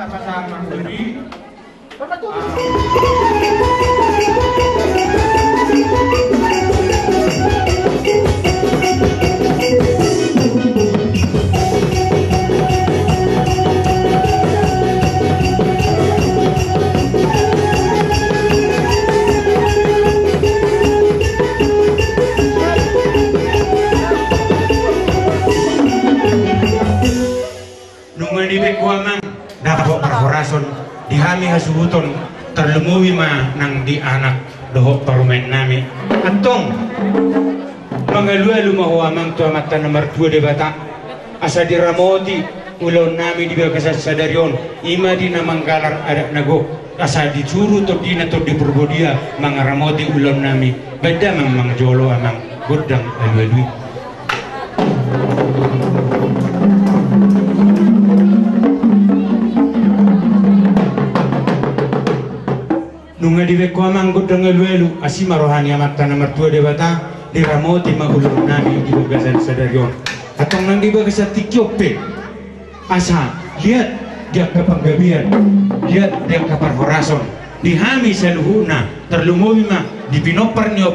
sama-sama beli. Nungani bekuamang dapat perhorason dihami hasubuton terlemuwi ma nang di anak dohok parumen nami atong mangalua lumaho amang tua mata nomor 2 de bata asa diramoti ulon nami di bekasas sadarion ima di namanggalar ada nago asa dicuru to dina to di purbodia mangaramoti ulon nami beda mang jolo amang godang alwalui. Nunga di beko amang godang alwelu asima rohani amat nomor 2 de bata diramoti maulun nami di bagasan sadarion atong nang di bagasan tikyope asa lihat dia kapanggabian lihat dia kaparhorason dihami saluhuna terlumuwi ma di pinopar ni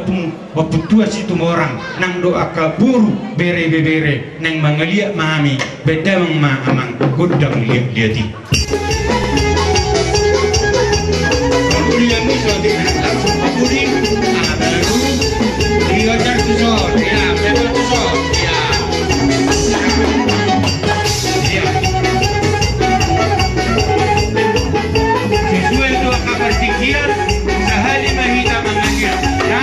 waputua situ orang nang doa kaburu bere nang mangaliak mahami beda ma amang godang liati Kuliahmu sudah langsung kaburi, baru diojar tusol, ya, betul tusol, ya. Sesuai dua kabar pikir, sehari mahita mengajar, ya.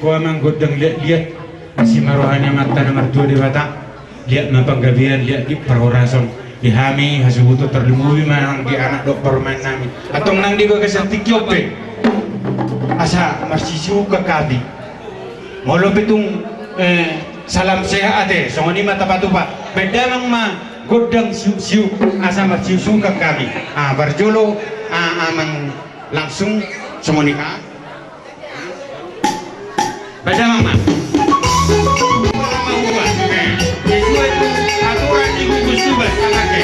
Ko amang godang lihat masih marohanya mata nomor 2 di bata lihat mapanggabian lihat di perhorason dihami hasubuto terlumuwi manang di anak dok permain nami atong nang di bagasan tikyope asa masih suka kadi molo pitung salam sehat songoni mata patupa beda mang ma godang siu asa masih suka kami barjolo amang langsung songoni ka baca mama sesuai aturan di gugus tugas anaknya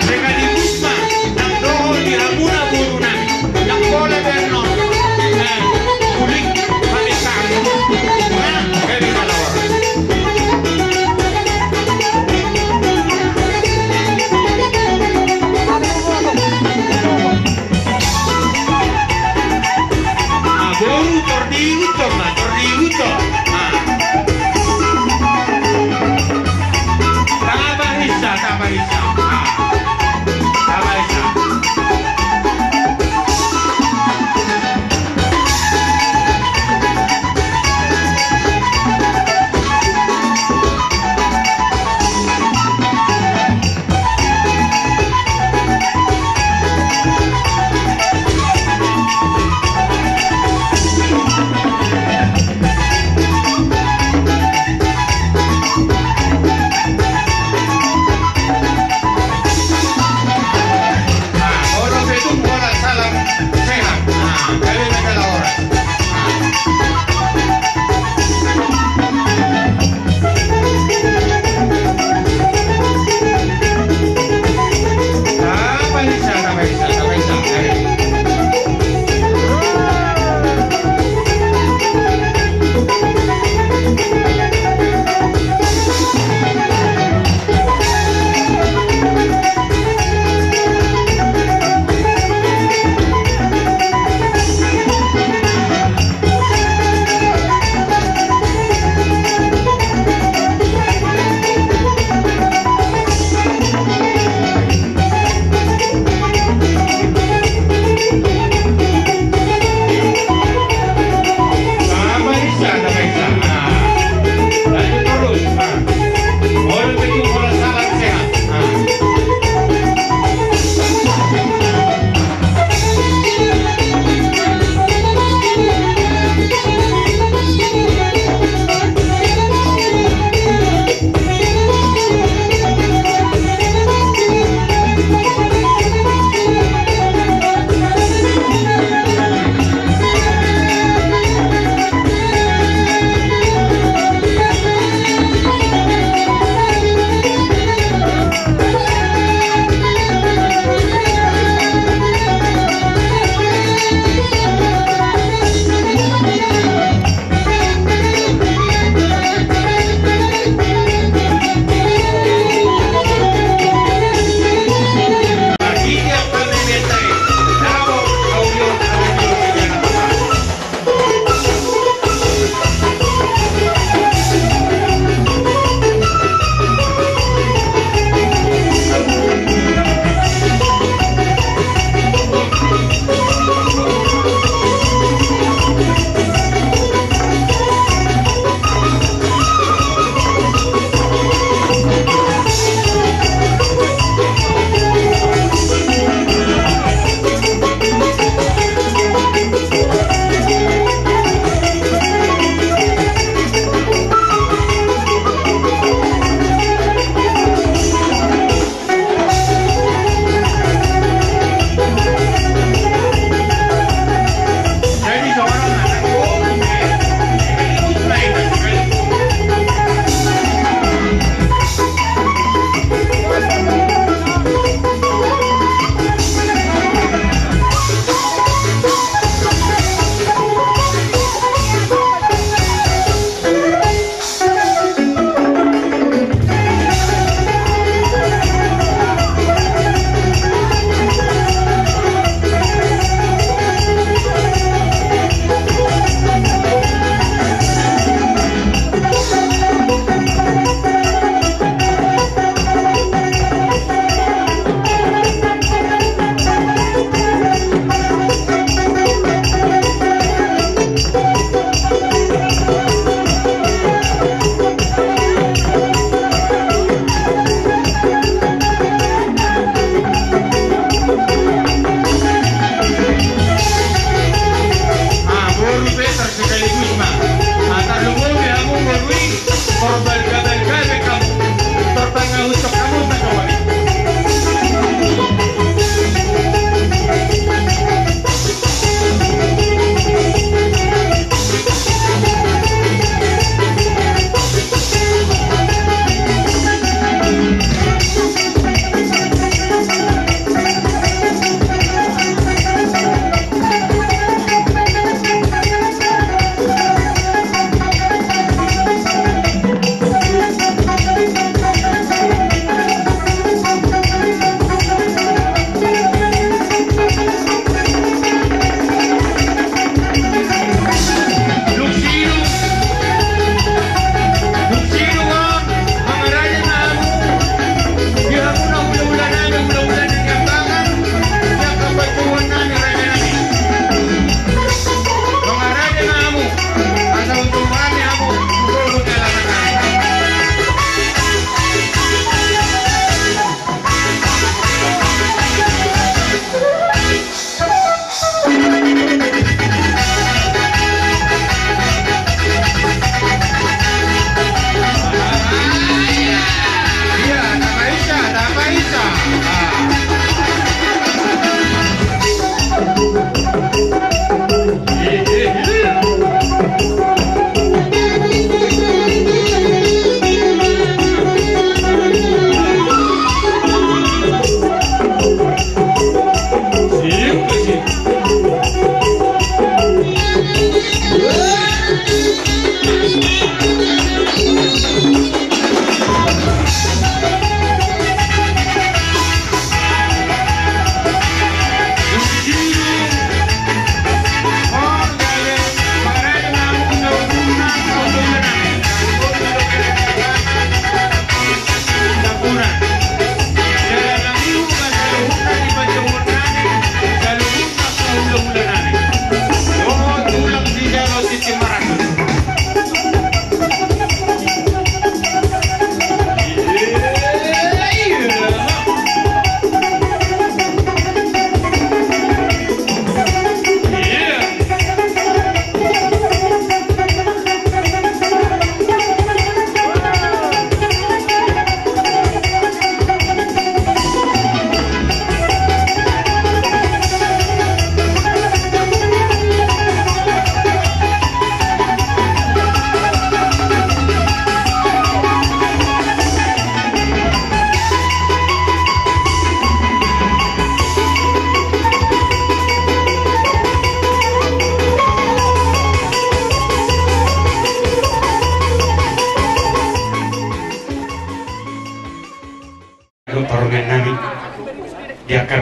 mereka di Wisma yang doho di Ramuna Buruna yang boleh bernon kulik kami kamu mana kami kalawar tordiuto tabahisa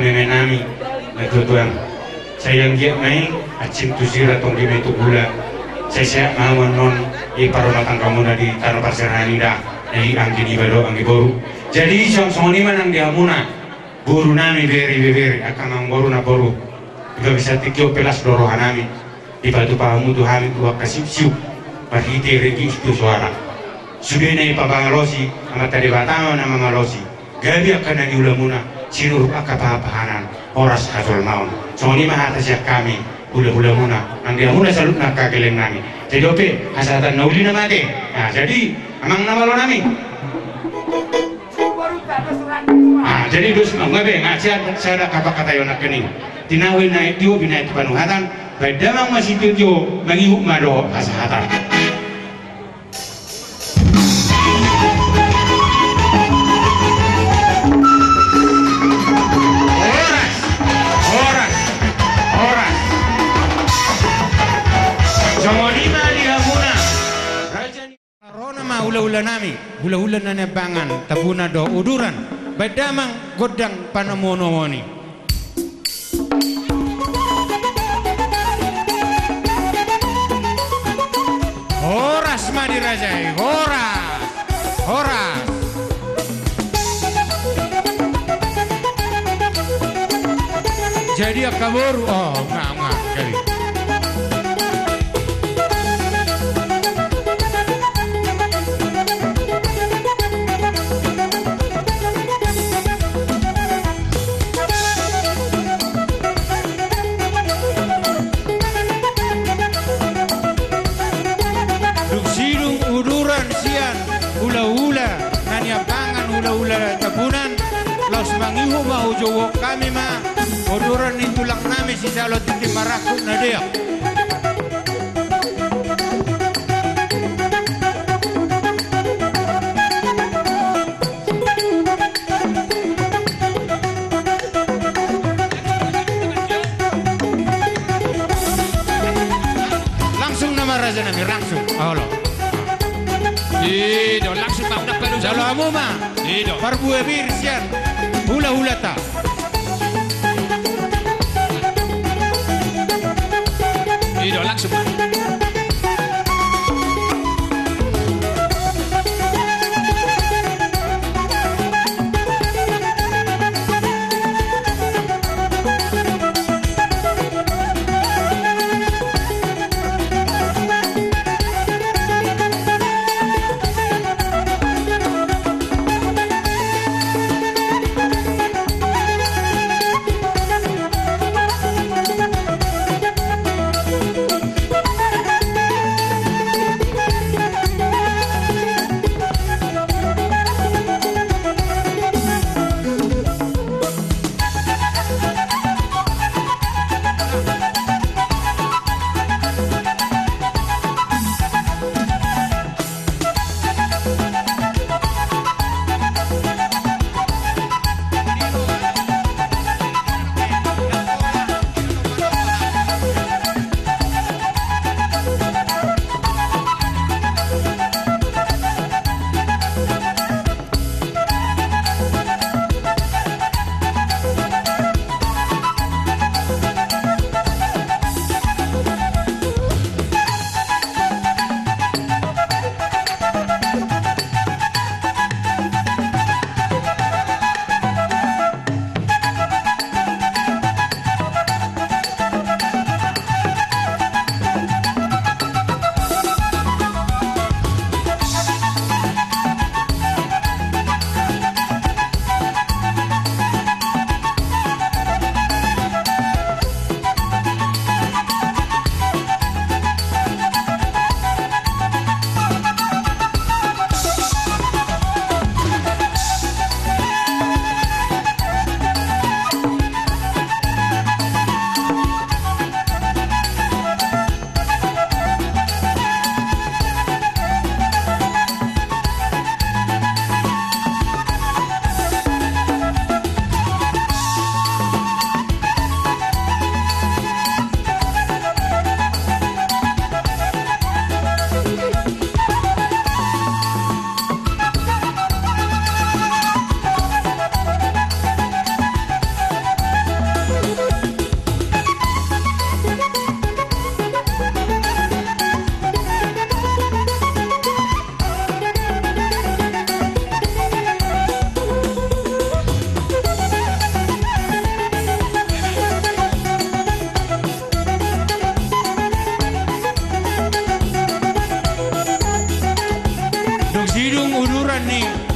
kami menami natutuang sayang dia main acim tu sira tong di itu gula saya mau non paromatang kamu di tanah pasirani dah dari anggi di bado anggi boru jadi song ini manang dia muna boru nami beri akan boru na boru juga bisa tikio pelas dorohan nami di batu pahamu tu kami tua kasih siu parhite regi itu suara subena ipabangalosi ama tadi batama nama malosi gabi akan nani ulamuna sinur akapahanan oras hazul maun so ini mah atas kami hula muna nanti muna salut nak kageleng nami jadi ope hasatan nauli nama deh nah jadi amang nama lo nami jadi dus ngabe ngajar saya kapak kata yona kening tinawin naik tiu bina itu panuhatan baik damang masih tiu mengihuk mado hasatan hula-hula nami, hula-hula na nebangan, tabuna do uduran, badamang godang panamono-moni. Horas madirajai, horas. Jadi akaboru, enggak kali. Tabunan los mangiho mau jowo kami mah odoran itu lang nami si salot di marakut na dia langsung nama raja nami langsung halo Ido langsung mau nak perlu kalau kamu mah Ido Parbu Birsian hula ta Ido langsung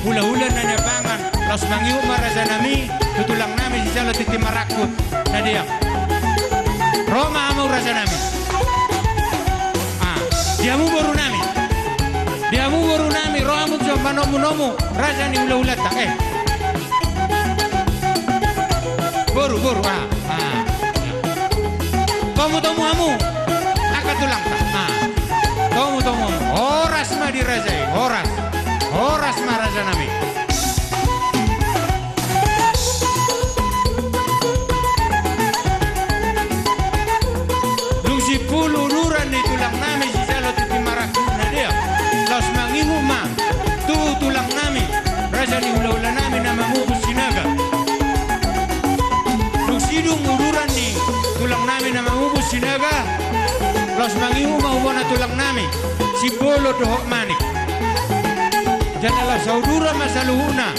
hula-hula na nabangan los mangiu maraza nami tutulang nami si salo titi marakut na dia Roma amau raza nami diamu baru nami rohamu coba nomu raza ni hula-hula tak baru kamu amu akan tulang tak kamu horas ma di razai horas ma raza nami lung si puluh luran di tulang nami si salo titi marakuna dia los mangihu ma tu tulang nami raza ni hula-hula nami nama mubus sinaga lung sidung uluran ni tulang nami nama mubus sinaga los mangihu ma ubona tulang nami si bolo dohok manik janganlah saudura masaluhuna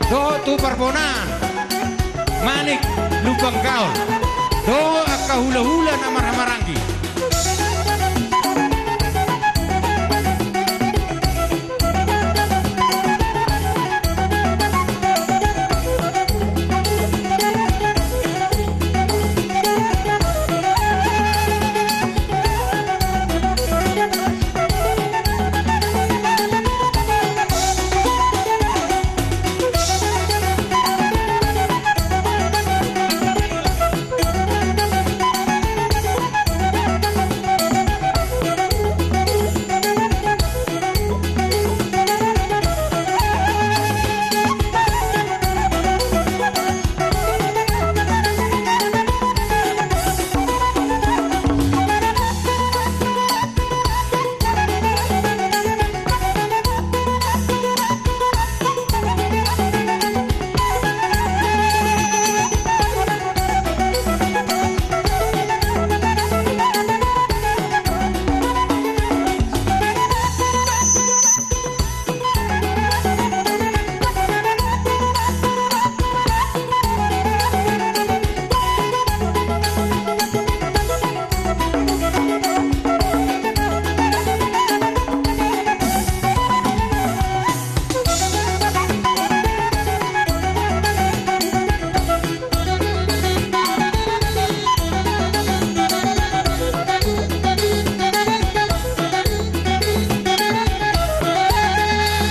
dohok tu parbonan manik lubang gaul dohok akka hula-hula na marhamaranggi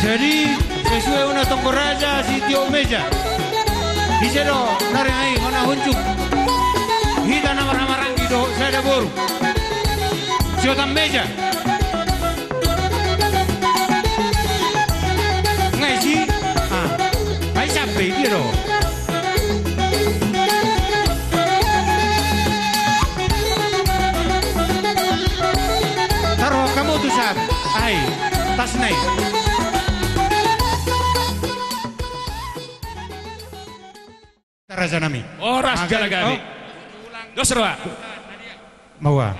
Jadi sesuai una tongkoraja sitio meja. Disero narengai mana huncuk. Hita nama-namarangi do saya boru. Siotan meja. Ngai si? Ai sampai dia do. Taruh kamu tuh sab. Ai, tas naik. Raza nami. Oras gala-gali. Dosroa. Mawa.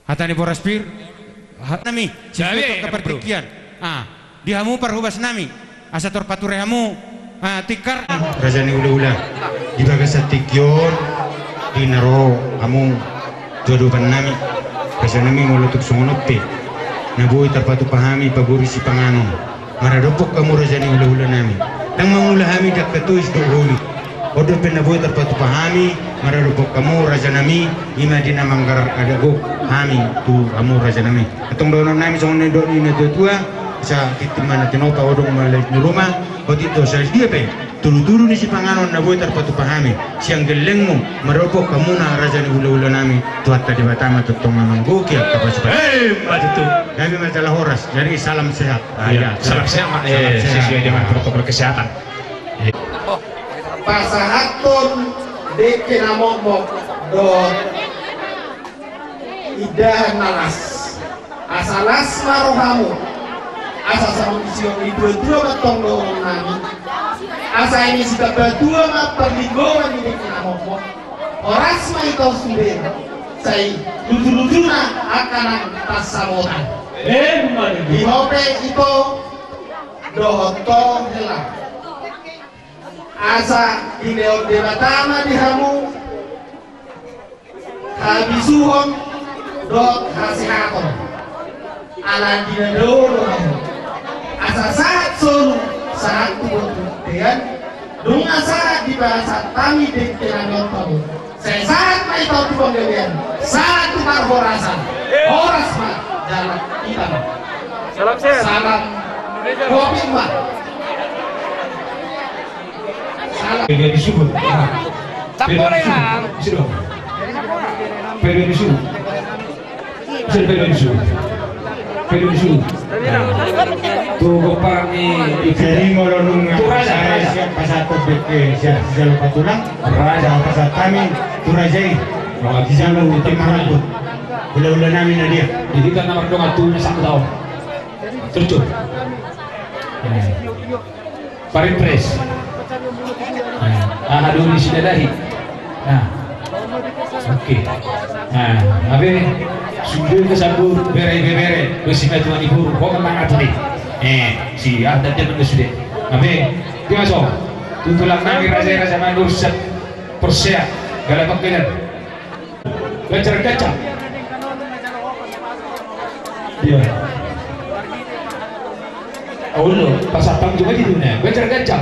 Hatani boraspir. Nami. Jawi kepertikian. Dihamu parhubas nami. Asator paturehamu. Tikar. Raza ni ula-ula. Di bagasa tikyon. Dinaro. Amu. Jodohan nami. Raza nami mulutuk sungunupi. Nabuhi terpatu pahami paguri si panganon. Maradopok kamu raza ni ula-ula nami. Tang mangulahami dak ketuis dohuli. Odo penaboy terpatu pahami mararupok kamu raja nami ima dina manggar adago hami tu kamu raja nami atong dono nami song ne do ni tua sa titimana tinopa odong malai rumah odito sa dia pe turu-turu ni si panganon naboy terpatu pahami siang gelengmu mararupok kamu na raja ni ula-ula nami tuat tadi batama tutong mamanggo kia kapas Betul. kami masalah horas jadi salam sehat Salam sehat sesuai dengan protokol kesehatan. Pasahatun deke namomok do idahan nalas asalas marohamu asa sama isio dua matong do nami asa ini sudah berdua ma perlinggoan di deke namomok oras ma itu sudah saya lucu-lucuna akan tas samotan di hope itu dohoto helah asa dineo debatama dihamu habisuhon dot hasihaton alan dineo asa saat sonu saat kemudian dunga saat di bahasa kami di Kiranion Tamu saya saat mai tahu di pembelian saat tukar horasan horas mah jalan kita salam kopi mah salam Periode subuh. Campuran. Sudah. Periode subuh. Periode subuh. Periode subuh. Tuh kami Jadi ngolong saya siap pasat ke siap jalur patulang raja pasat kami turajai di jalur uti marabut ulah-ulah namin na dia jadi kan nomor dong atunya 1 tahun. Terus. Parimpres. Aduh disidadahi. Nah. Oke. Nah, abe sudah kesambur bere-bere besi tuan ibu kok memang atuh nih. Si ada dia nunggu sudah. Abe, dia so. Tutulang nami raja-raja mandur set persea galapak kenan. Gacar kaca. Iya. Oh lo, pasapam juga di dunia. Gacar kaca.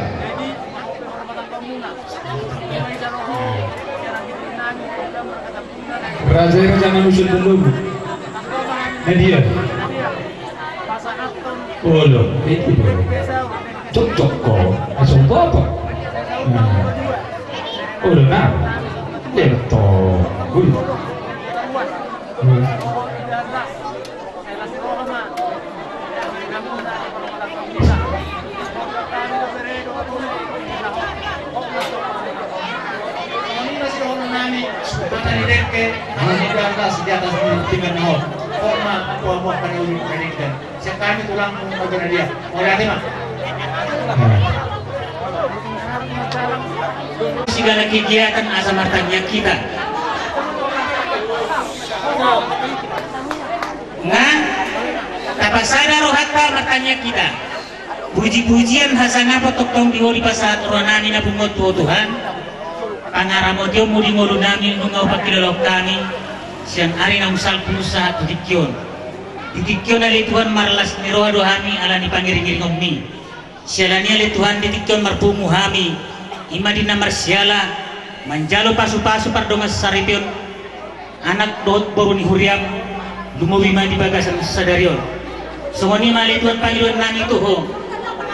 Raja-raja manusia belum. Nadia. Oh lo, itu cocok kok. Asal apa? Oh lo nah, dia betul. Di atas tinggal nahon forma buah pada ujung pendidikan sekarang tulang mau dia mau lihat mah segala kegiatan asa martanya kita ngan dapat sadar rohata martanya kita puji-pujian hasanah potong dihori pasat ronani na bungot Tuhan pangaramodyo mudi ngolunami nungaw pagkilalok kami siang hari na usal pusa titikyon ali Tuhan marlas ni roha dohami ala ni pangiring-iring omni sialani ali Tuhan titikyon marpumu hami imadina marsiala manjalo pasu-pasu pardomas saripyon anak dot boru ni huriam lumawi di bagasan sadarion songoni mali Tuhan Panginoon nami tuho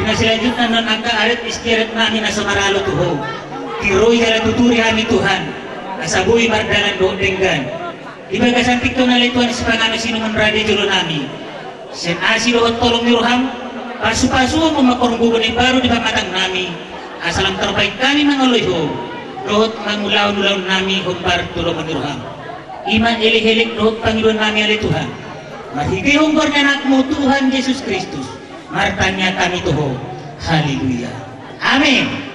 pinasilanjutna non angka arit istiadat nami na samaralo tuho tiroi ala tuturi hami Tuhan asabui mardalan do denggan ibagasan tikto na Tuhan si pangano sino man radi julo nami sen asi doon tolong niruham pasu-pasu makorong bubuni baru di pamatang nami asalam terbaik kami mangaloyho dohot mangulaw-ulaw nami humbar tulong niruham iman elihelik dohot Panginoon nami ali Tuhan mahigi humbar nanakmu Tuhan Yesus Kristus martanya kami tuho haleluya amin.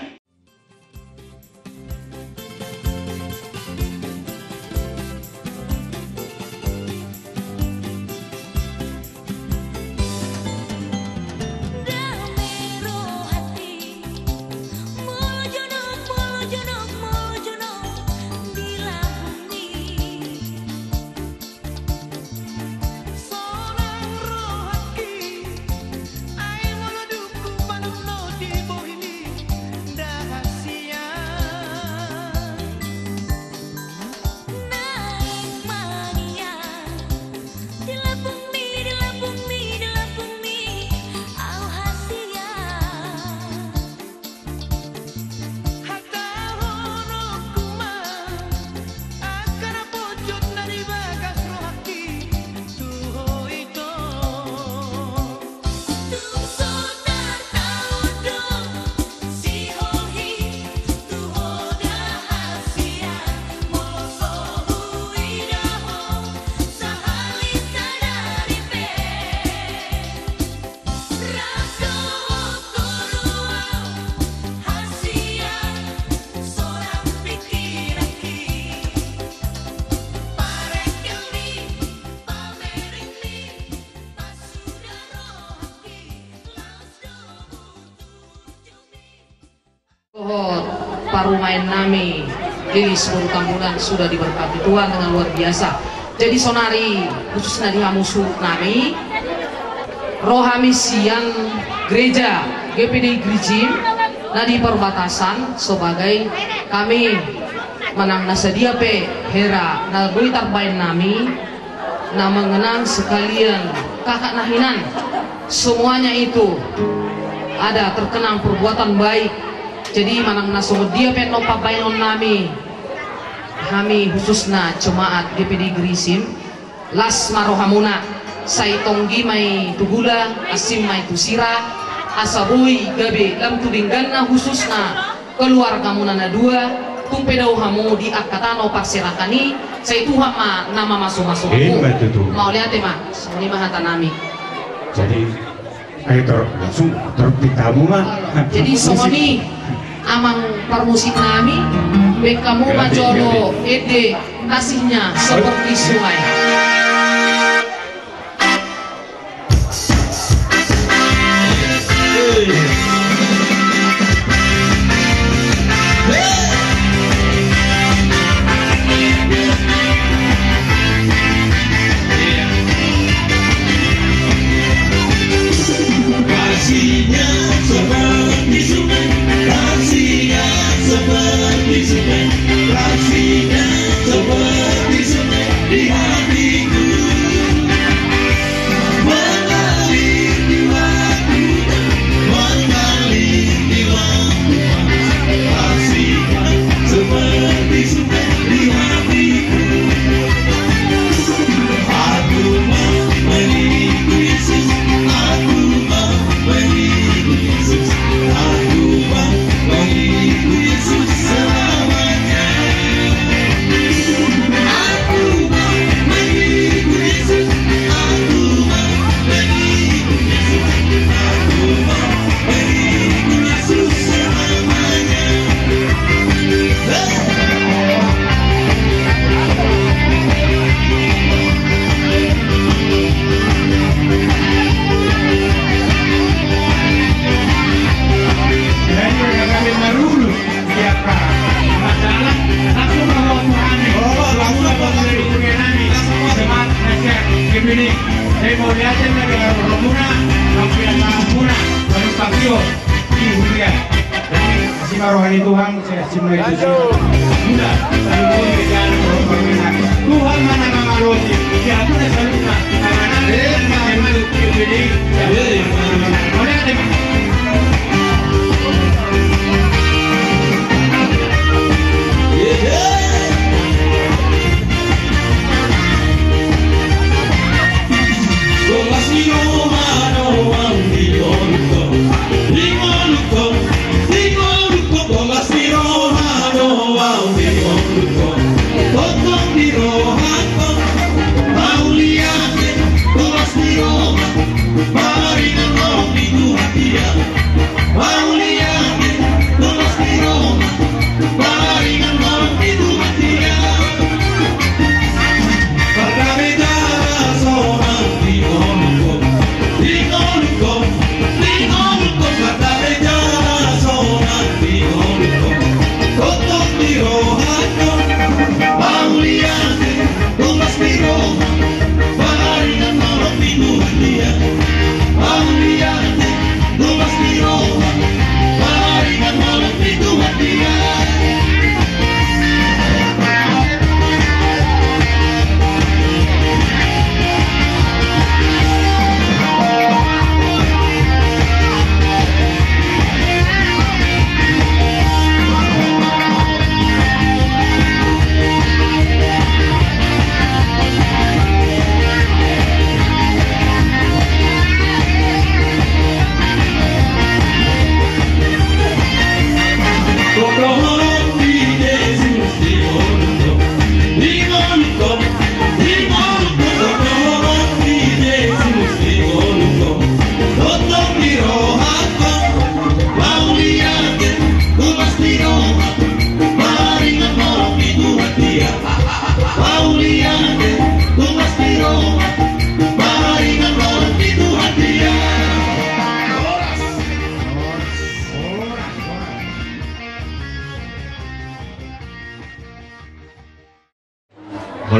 Parumain nami di seluruh kampungan sudah diberkati Tuhan dengan luar biasa. Jadi sonari khususnya di hamusu nami rohami siang gereja GPD Grijim nah di perbatasan sebagai kami menang nasadia pe hera na buitar bain nami na mengenang sekalian kakak nahinan semuanya itu ada terkenang perbuatan baik jadi manang nasadia pe no pabainon nami kami khususna jemaat GPD Grijim las marohamuna sai tonggi mai tugula asim mai tusira asabui gabe lam tudingganna khususna keluarga munana dua tumpedau hamu di akatano parserakani saya itu hama nama masuk aku mau lihat ya mak ini mahata nami jadi ayo langsung terpitamu mah jadi songoni amang permusik nami bekamu majolo ede kasihnya seperti sungai. Rohani Tuhan saya simulai itu sudah Tuhan mana nama roti ya aku dah selalu mana mana jadi boleh ada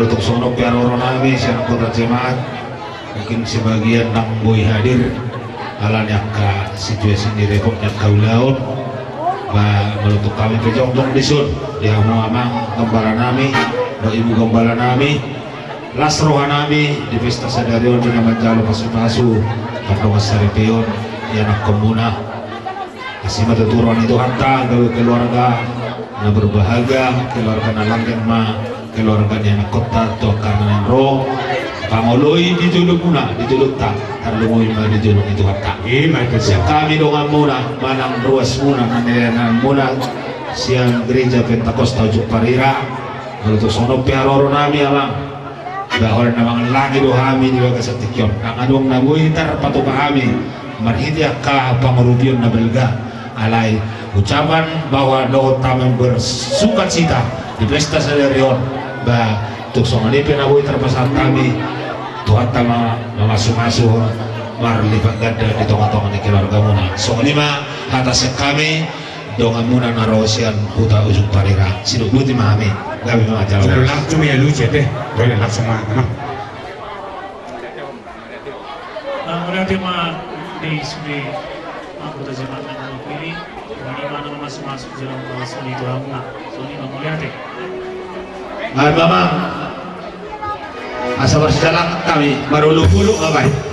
Untuk sono piano ronami siang kota jemaat mungkin sebagian namboy hadir alan yang ka situasi di repotnya kau laut menutup kami pejong-jong disun dia mau amang gembala nami do ibu gembala nami lasroha nami di pesta sadarion dengan menjalo pasu-pasu kandung saripion ya anak komuna kasih matuturuan itu hantar ke keluarga na berbahagia keluarga na langgeng ma keluarga na kota to kanan ro pangoloi dijuluk muna dijuluk tak terlumui ma dijuluk itu hatta siang kami dongan muna manang ruas muna nandianan muna siang gereja Pentakosta Ujuk Parira untuk sono piaroro nami alang bahwa namang lagi do kami di bagas tikyon ang adong nabui tar patu kami marhidia ka pangurubion na belga alai ucapan bahwa do tamen bersukacita di pesta sadarion ba tuk songali penabui terpesan kami Tuhan tama masuk-masuk marlipat gada di tongah-tongah di keluarga muna songali ma atas kami dongan muna narosian huta Ujuk Parira sido buti mahami gabi mga jalo langsung ya lu deh boleh langsung mah berarti mah di sini anggota jemaat yang pilih di mana masuk jalan kawasan itu hamna soalnya nggak melihat deh nggak mama asa bersejalan kami baru lu apa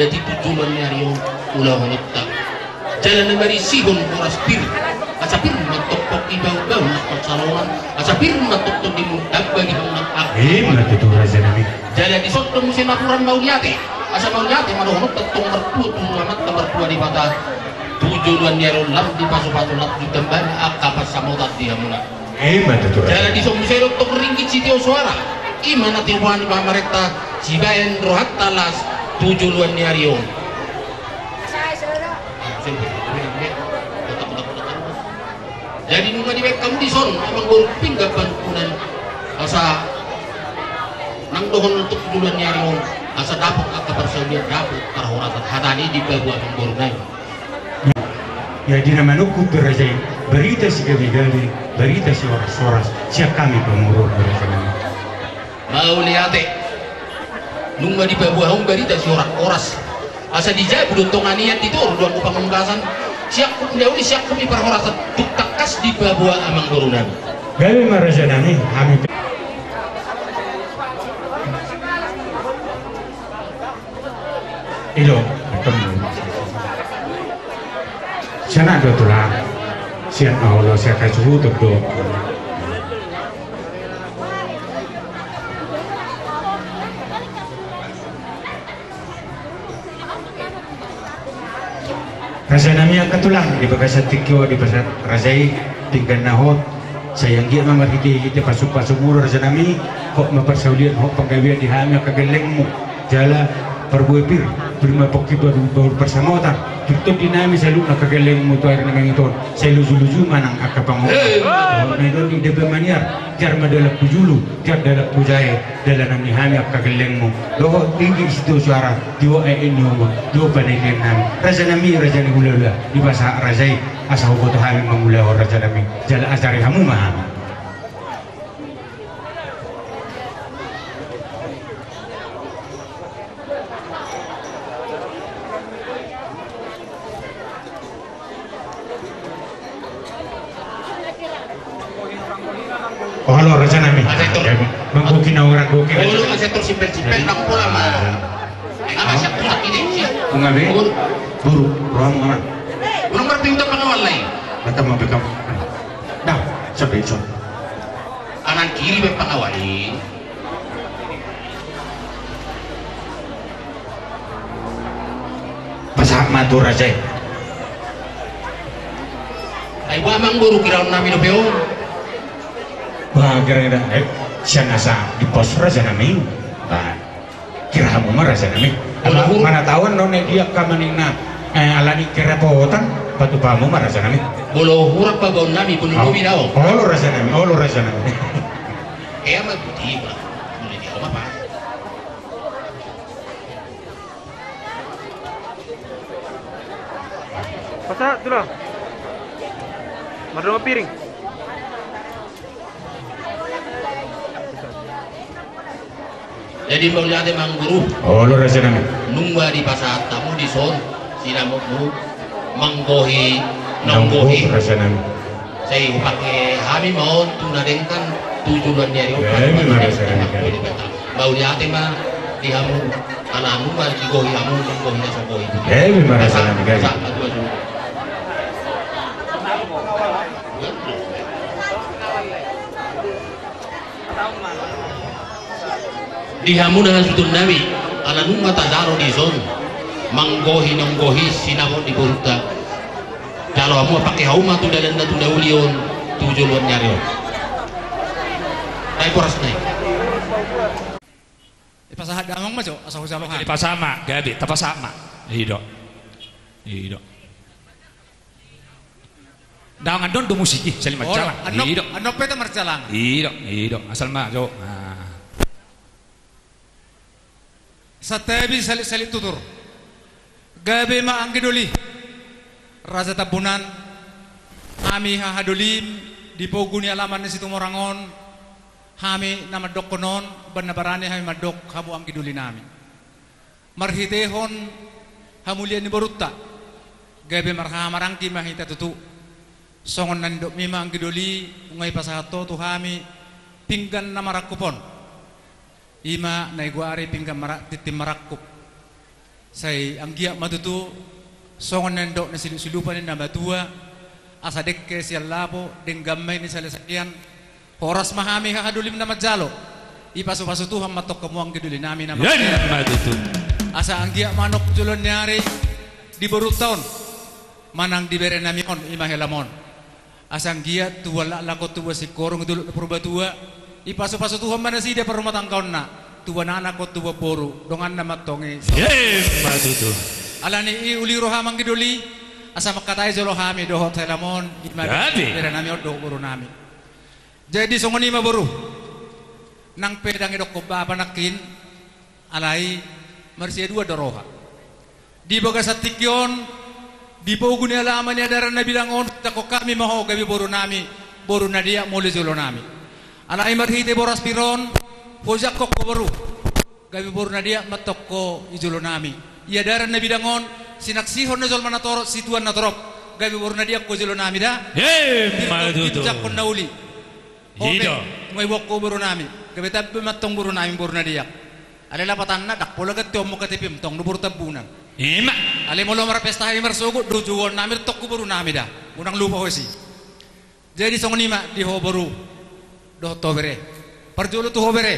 ada di tujuan yang ulah menetap jalan dari sihun poras pir asapir mentok ibau-bau percalonan asapir mentok di mutab bagi hendak mana itu raja nami jalan di sok musim laporan mauliate asa mauliate madohonok tetong mertua tulamat mertua di mata tujuan yang lam di pasu-pasu nak ditambah akapas samotat dia mula mana itu jalan di sok musim tok ringgit sitio suara imana tiwan pamareta cibayan rohat talas tujuan niarion jadi nunga di kamu di son abang baru pinggah bantuan asa nang dohon untuk tujuan niarion asa dapat akabar saudara dapat karhoratan hadani di bawah abang baru naik ya di nama nuku beraja berita si gabi-gabi berita si waras-waras siap kami pengurus beraja nami mau lihat nunggu di bawah berita si oras asa dijaya budontongan niat itu uruan pangungkasan siap kumdewi siap kumi perhorasan tukakas di bawah amang turunan gawe maraja nami kami ilo ketemu sana do tulang siap Allah siap kacu do Raja nami yang ketulang di Bagasan Tikyo di Pasar Razai tinggal nahot sayang dia memerhiti kita pasuk-pasuk murah raja nami kok mempersaulian kok penggawian di hamil kegelengmu jala perbuepir prima poki baru persamota tutup dinami selalu nak kegelengmu tu air namanya itu saya luju-luju manang akapang itu di debe maniar jar madalak pujulu jar dalak pujaya dalam nami hamil kegelengmu loh tinggi situ suara diwa ini ngomong diwa pada nami raja nami raja ni hulala di bahasa razai asal hukum hamil memulai raja nami jala asari hamu mahami oh halo raja nami menggoki na orang goki Ulu masih terus simpel-simpel nak pula mah. Enggak siap tuh ini sih. mengabe buru ruang mana Belum berpintu pengawal lain. mata mau bekam seperti itu. Kanan kiri be pangawali. Pasak matur aja. Ay mang buru kiraon namin peo. Wah kira-kira siya nasa di pos raja nami. Nah, kira mo raja nami. Mana tawan no dia kamaning na alani kerepotan patu pamu raja nami. Bolo hurap pa gaon nami pun lumi daw. Oh raja nami. Kaya magbuti ba? Muli di ako mapa. Pasa dulu. Madu piring. Jadi mau lihat mang guru. Oh raja nami. Nungba di pasar tamu di son. Sinamu manggohi nonggohi. Raja nami. Saya pakai hami mau tunadengkan tujuan dari bau lihat mah di hamu anak nungba di gohi hamu nonggohi nasogohi. Memang raja nami guys. Di hamu dengan sutun nabi ala nungma tadaro di zon manggohi nonggohi sinabot di buruta kalau kamu pakai hauma tu dalam tu daulion tujuan nyarion ay koras naik Pasahat damang majo asal usaha Di pasama, gabi, tapasama. Ido. Dangan don do musiki, sali macala. Ido. Anop peta marcalang. Ido. Asal ma jo. Sa tebi sali tutur. Gabi ma ang giduli. Raja tabunan. Ami hahadulim di poguni alaman ni situ morangon. Hami na madok konon banabarani hami madok hamu ang giduli nami. Marhitehon hamulian ni borutta. Gabi marhamarangki mahita tutu. Songon nandok mima ang giduli ungay pasahato tu hami pinggan na marakupon. Ima na iguari pinggan titim marakup. Say ang giyak matutu songon nandok na silupan ni nabatua asa dekke siya lapo ding gamay ni salasakyan. Horas mahami hahadulim na majalo. Ipaso-paso tuham matok kamu ang giduli namin na matutu. Asa ang giyak manok julon nyari di borut taon. Manang dibere namion imahelamon. Asa ang giyak tuwala lakot tuwa si korong dulot na purbatua. Ipaso-paso tuham mana si dia perumatang kaon na. Tuwa na anak ko tuwa poro. Dongan na matongi. Matutu. Alani uliro hamang giduli. Asa makatay jolo hami dohot helamon. Dibere namion doh buru nami. Jadi songoni maburu nang pedang idok ko babanakin alai marsia dua doroha di baga satikyon di poguni alaman ya daran na bilangon tako kami maho gabi boru nami boru na dia muli julo nami alai marhite boras piron pojak ko boru gabi boru na dia matok ko ijulo nami ya daran na bilangon sinaksihon na jol manatoro situan na torop gabi boru na dia ko julo nami da Matutu. jak ko nauli Hido. Ngoy wok ko buru nami. Kabita matong buru nami buru na diyak. Ale lapatan na dak pulagat to mo katipim tong nubur tabunan. Ima. Ale mo lomar pesta hay marsugo dujugon nami tok ko buru nami da. Unang lupa hosi. Jadi song nima di ho buru. Do to bere. Parjulo to ho bere.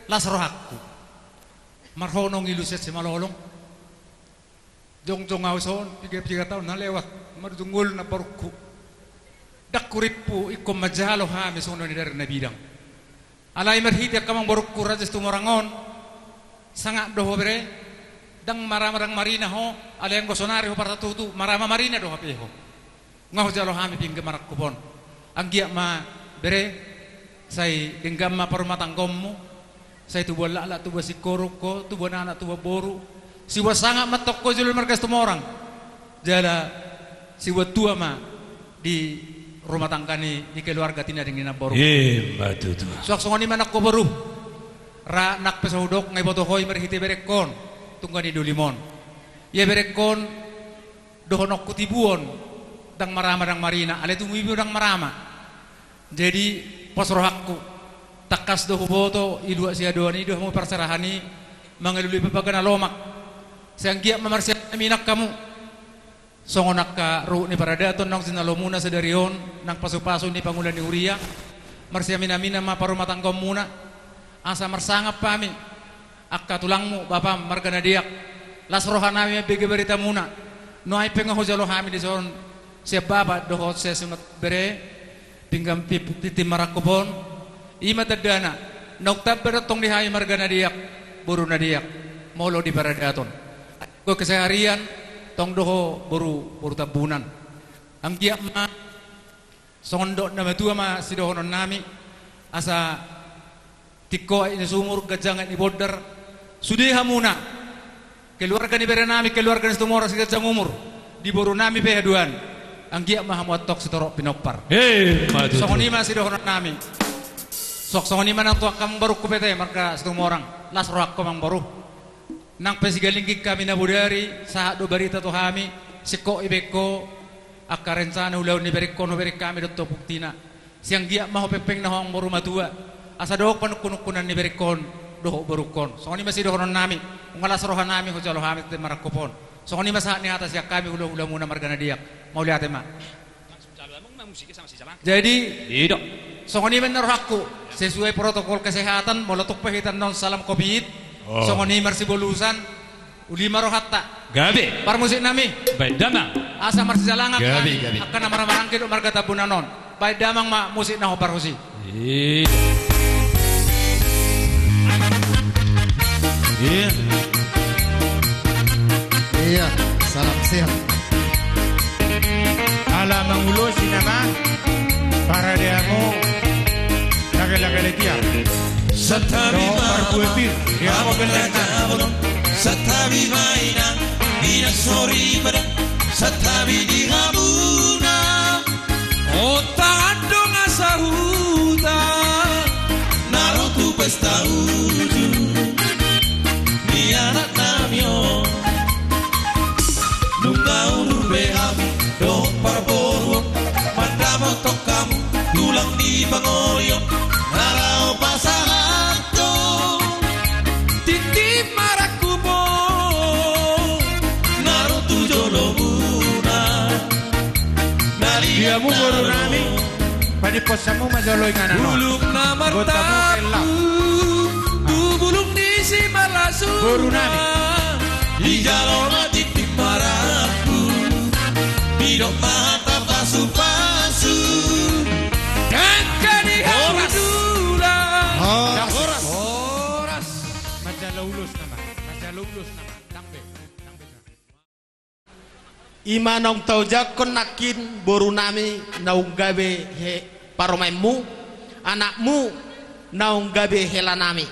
Las rohakku. Marhonong iluset si malolong. Jong awson 3 tahun na lewat. Marjungul na parku. Dak kuripu ikom majalo ha misono ni dari nabidang alai marhiti kamang borok kurajas tumorangon sanga doho bere dang maramarang marina ho alai ang gosonari ho partatutu marama marina doho peho ngaho jalo ha mi pingga marak kupon ang giya ma bere say dinggam ma parumatang gommo say tubo lala tubo si koroko tubo nana tubo boru siwa sanga matok ko julul markas tumorang jala siwa tua ma di rumah tangga ni di keluarga tina dengan boru. Matutu. Sok songoni manak ko boru. Ra nak pesodok ngai boto hoy merhiti berekon tunggani dulimon. Ye berekon dohonok kutibuon dang marama dang marina ale tungu ibu dang marama. Jadi pos rohakku takas doho boto idua sia doani doh mo perserahani mangeluli pepagana lomak. Sayang giak mamarsia minak kamu. songonak ka ru ni paradaton nang sinalomuna sa darion nang paso-paso ni Pangulan ni Uria marsiamin-amina maparumatang ko muna asa marsangap pami akka tulangmu Bapa marganadiak las rohanami bege berita muna no ay pengaho jalo hami di son siap Bapa doho sesunat bere pinggam piti marakubon ima tadana noktab beratong dihayi marganadiak buru nadiak molo di paradaton ko keseharian tong doho buru tabunan ang giyak ma sondok na matua ma sidohonon nami asa tiko ini sumur gajangan ni border sudiha muna keluarga ni bere nami keluarga ni sumur si gajang umur di boru nami pehaduan ang giyak ma hamuatok sitorok pinopar songonima sidohonon nami sok songonima nang tuak kam baru kupete marka sumur orang las roak ko mang baru nang pesigalinggi kami na budari saat do barita to kami siko ibeko akarencana ulaw ni berikko no berik kami dotto buktina siang giyak maho pepeng na hong baru matua asa dohok panukunukunan ni berikkon dohok barukon songoni masih dohonon nami ungalas rohan nami ho jalo hamit te marakopon songoni masa ni atas ya kami ula muna margana diak mau lihat ma jadi tidak songoni benar hakku sesuai protokol kesehatan molotok pahitan non salam covid songoni marsi bolusan ulima rohatta gabe par musik nami baik damang asa marsi jalangak gabe akan marang-marang ke marga tabunanon baik damang ma musik na hopar husi Iya, salam sehat. Ala mangulo sinama para diamo lagi tiar. Satabi parpuepir dia mo Abon Satabi maina Ina sori pada Satabi di habuna Otandong asahuta Narotu pesta uju Ni anak namio Nunga urbe hamu Do parboruo Mandamo tokamu Tulang di bangoyo Narao pasanganto Titi marakubo Naruto jolomuna dia mo guru nami padi posamu majoloy nga nanon Buluk na martapu Bubulong di si malasuna guru nami Di jalona titi marapu Bidok mata pasu-pasu Kangka di habudula oras majalaulos naman tambe Imanong taujak kon nakin boru nami naung gabe he paromaimu anakmu naung gabe hela nami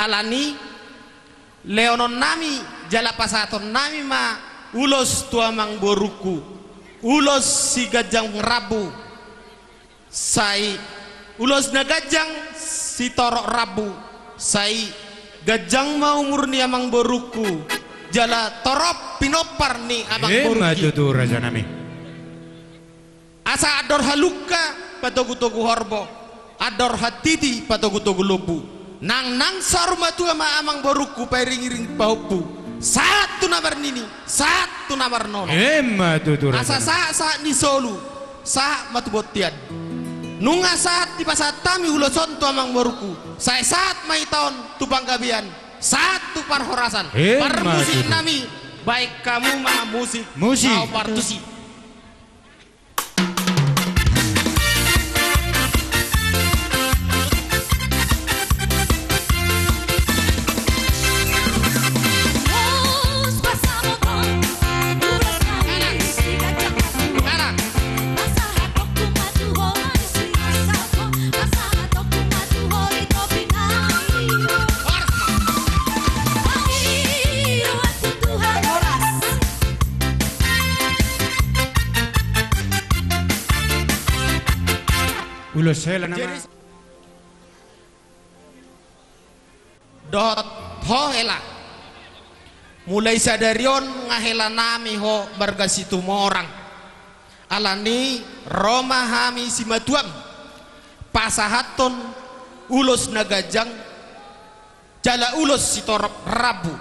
alani leonon nami jala pasaton nami ma ulos tuamang boruku ulos si gajang rabu sai ulos na gajang si torok rabu sai gajang mau murni amang boruku jala torop pinopar ni amang boruki matutu raja nami asa ador haluka patogu-togu horbo ador hatiti patogu-togu lobu nang sarumatu ama amang boruku pairing-iring paupu satu nabar nini satu nabar nono matutu asa saat ni solu saat matubotian nunga saat di pasat tami uloson tu amang boruku saya saat maiton tu panggabian satu parhorasan par musik nami baik kamu mah musik mau partusi ulos hela nama dot ho hela mulai sadarion ngahela nami ho barga situ morang alani Roma hami simatuam pasahaton ulos nagajang jala ulos sitorop rabu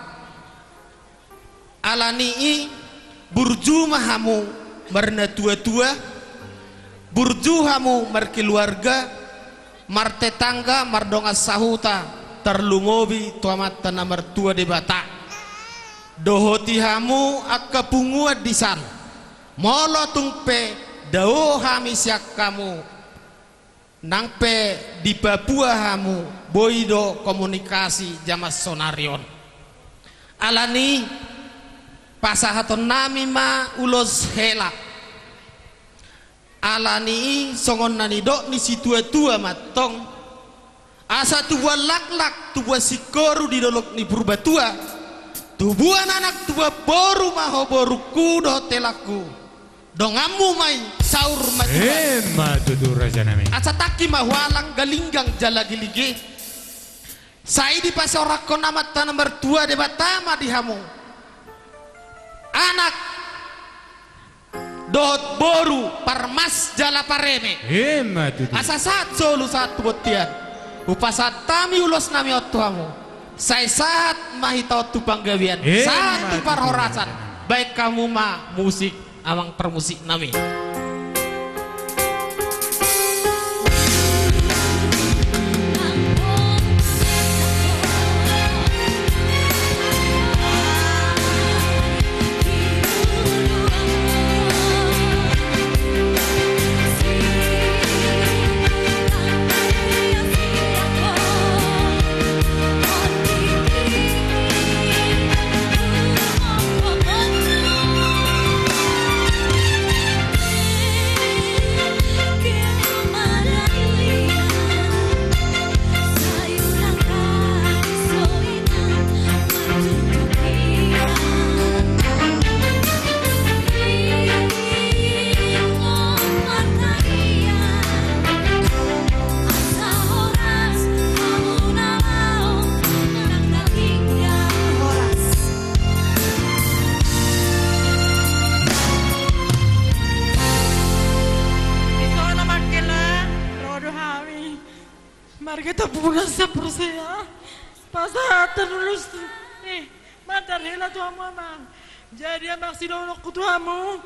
alani i burju mahamu marna tua-tua, burju hamu markeluarga, martetangga mardonga sahuta terlungobi tuamat tanah mertua de bata, dohoti hamu akka punguat disan, molo tungpe dao hami siak kamu, nangpe di Papua hamu boido komunikasi jamas sonarion, alani pasahaton nami ma ulos hela, alani songon nani dok ni si tua-tua matong, asa tubuan lak-lak tubuan sikoru di dolok ni purbatua, tubuan anak tua boru maho boru kudo telaku, dongamu mai saur matua, matutu raja nami, asa taki mahwalang galinggang jala gilige, sai di pasorakon amat tanah mertua de batama di hamu, anak dot boru parmas jala pareme, asa saat solu saat botian, upasat tami ulos nami otuamu, saya saat mahita otu panggawian, saat tu parhorasan, baik kamu ma musik amang permusik nami. Kita bukan seperseya pasatan lulus matar hela tuamu amang jadi amang si dolok tuamu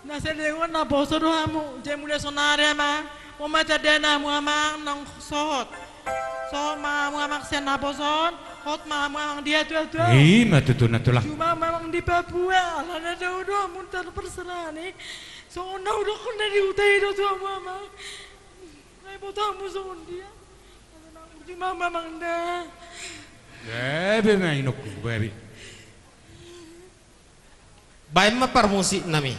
nasa dengon na boso doamu jadi mulai sonare amang mau matar denamu amang nang sohot ma amang sen na boson hot ma amang dia tua matutu natulah cuma memang di Papua lana daudo muntar perserani so na udah kena diutai do tuamu amang ai botamu son dia mama mangda bebe mainok bebe baik ma permusik nami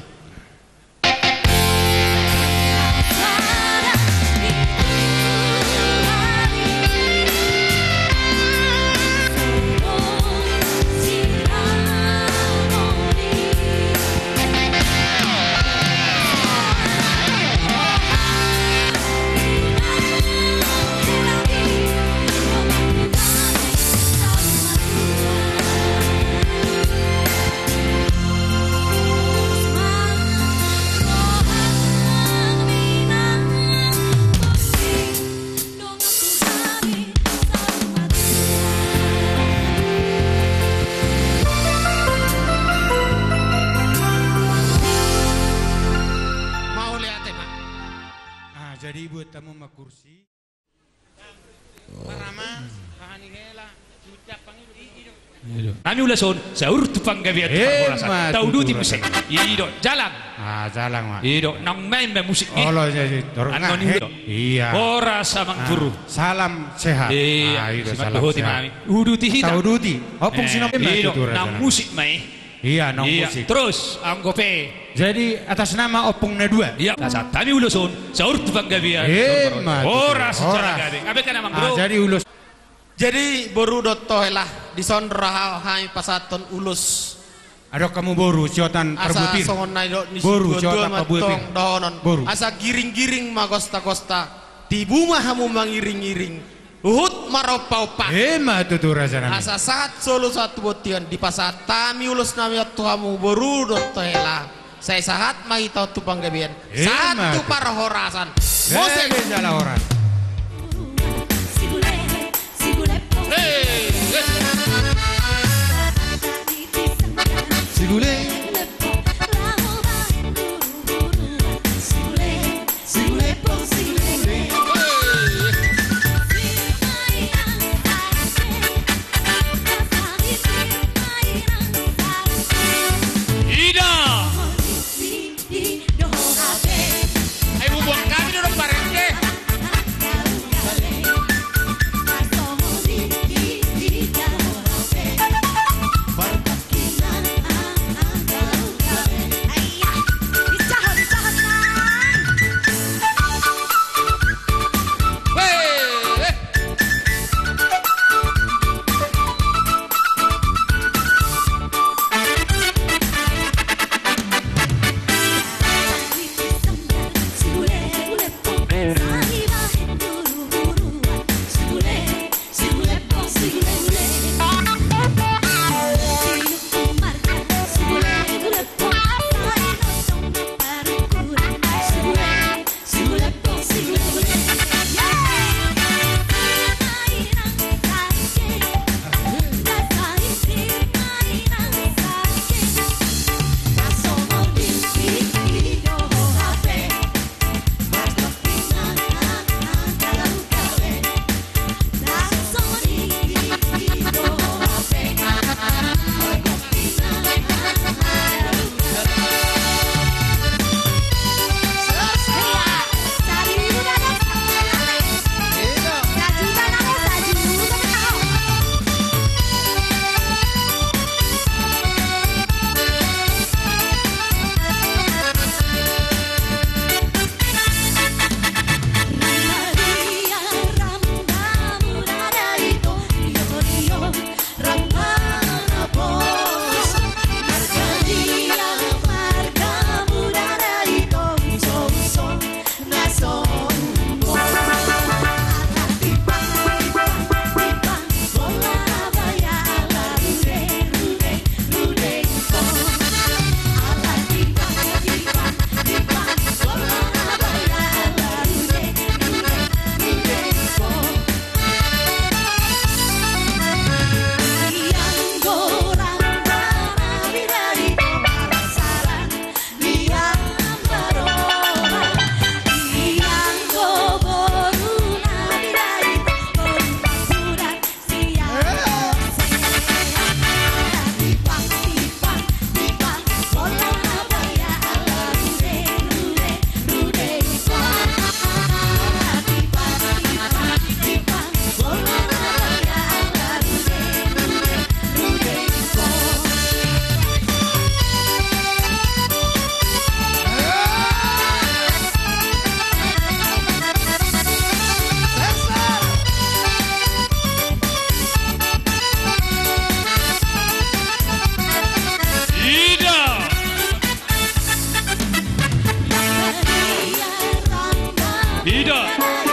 jadi buat tamu mak kursi marama kahani hela ucap panggil kami ulason saur tu panggawian tahu duti musik ido jalan jalan mak ido nang main musik oh lo jadi dorong iya ora samang guru salam sehat itu salam sehat uduti hita tahu duti opung sinop ido nang musik mai iya nang musik terus anggope jadi atas nama opungnya dua iya saat kami ulusun saur tu panggawian ora secara gawe abe kan amang guru jadi ulus jadi boru doto lah di sondra hai pasaton ulus ada kamu boru siotan perbutir asa songon nai do ni boru siotan perbutir donon boru asa giring-giring magosta-gosta tibuma hamu mangiring-iring Uhut maropau pak. Matutu raja nami. Asa saat solo satu botian di pasar tami ulus nami tuamu boru dot hela. Saya sahat mai tau tu panggabian. Satu parahorasan. Mose jala horas. Sigule. Tidak.